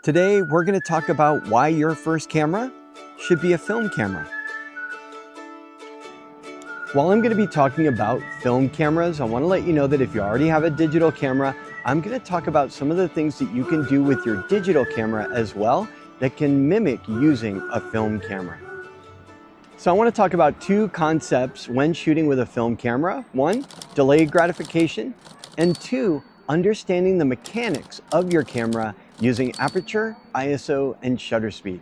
Today, we're going to talk about why your first camera should be a film camera. While I'm going to be talking about film cameras, I want to let you know that if you already have a digital camera, I'm going to talk about some of the things that you can do with your digital camera as well that can mimic using a film camera. So I want to talk about two concepts when shooting with a film camera. One, delayed gratification, and two, understanding the mechanics of your camera using aperture, ISO, and shutter speed.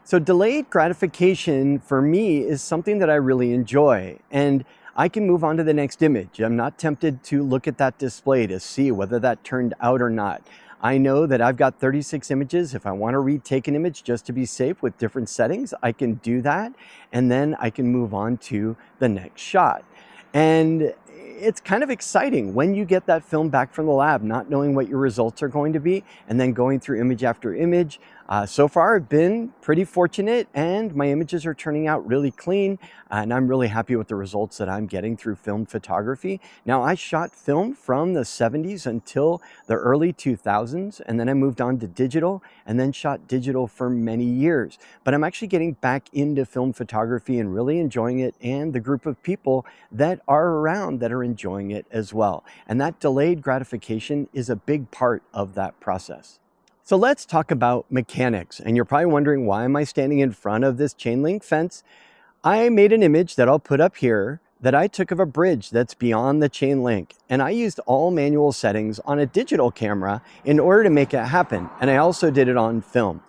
So delayed gratification for me is something that I really enjoy, and I can move on to the next image. I'm not tempted to look at that display to see whether that turned out or not. I know that I've got 36 images. If I want to retake an image just to be safe with different settings, I can do that, and then I can move on to the next shot. And it's kind of exciting when you get that film back from the lab, not knowing what your results are going to be, and then going through image after image. So far, I've been pretty fortunate, and my images are turning out really clean, and I'm really happy with the results that I'm getting through film photography. Now, I shot film from the 70s until the early 2000s, and then I moved on to digital, and then shot digital for many years. But I'm actually getting back into film photography and really enjoying it, and the group of people that are around that are enjoying it as well. And that delayed gratification is a big part of that process. So let's talk about mechanics. And you're probably wondering, why am I standing in front of this chain link fence? I made an image that I'll put up here that I took of a bridge that's beyond the chain link. And I used all manual settings on a digital camera in order to make it happen. And I also did it on film.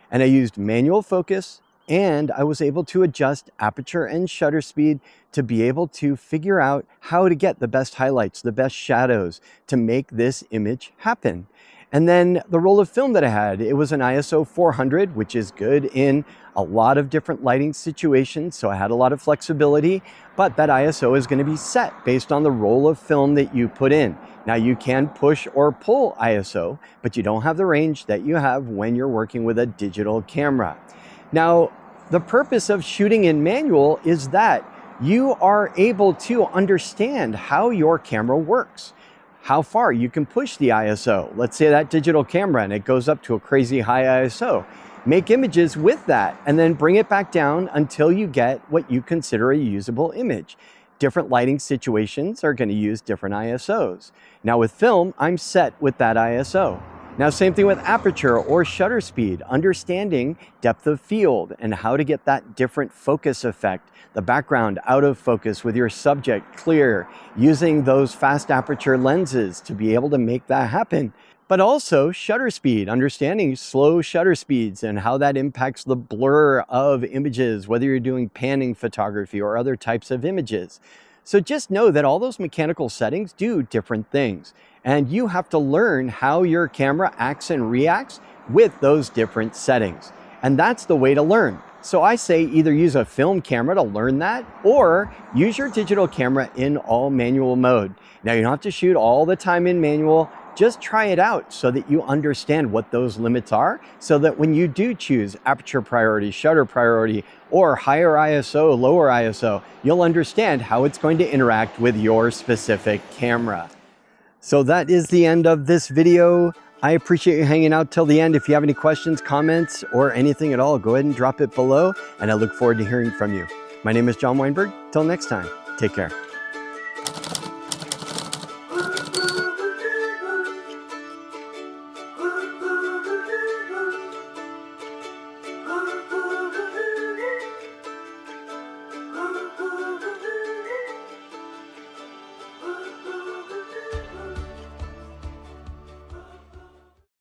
And I used manual focus, and I was able to adjust aperture and shutter speed to be able to figure out how to get the best highlights, the best shadows to make this image happen. And then the roll of film that I had, it was an ISO 400, which is good in a lot of different lighting situations. So I had a lot of flexibility, but that ISO is going to be set based on the roll of film that you put in. Now you can push or pull ISO, but you don't have the range that you have when you're working with a digital camera. Now, the purpose of shooting in manual is that you are able to understand how your camera works, how far you can push the ISO. Let's say that digital camera and it goes up to a crazy high ISO. Make images with that and then bring it back down until you get what you consider a usable image. Different lighting situations are going to use different ISOs. Now with film, I'm set with that ISO. Now, same thing with aperture or shutter speed, understanding depth of field and how to get that different focus effect, the background out of focus with your subject clear, using those fast aperture lenses to be able to make that happen. But also shutter speed, understanding slow shutter speeds and how that impacts the blur of images, whether you're doing panning photography or other types of images. So just know that all those mechanical settings do different things, and you have to learn how your camera acts and reacts with those different settings. And that's the way to learn. So I say either use a film camera to learn that, or use your digital camera in all manual mode. Now you don't have to shoot all the time in manual. Just try it out so that you understand what those limits are, so that when you do choose aperture priority, shutter priority, or higher ISO, lower ISO, you'll understand how it's going to interact with your specific camera. So that is the end of this video. I appreciate you hanging out till the end. If you have any questions, comments, or anything at all, go ahead and drop it below, and I look forward to hearing from you. My name is John Weinberg. Till next time, take care.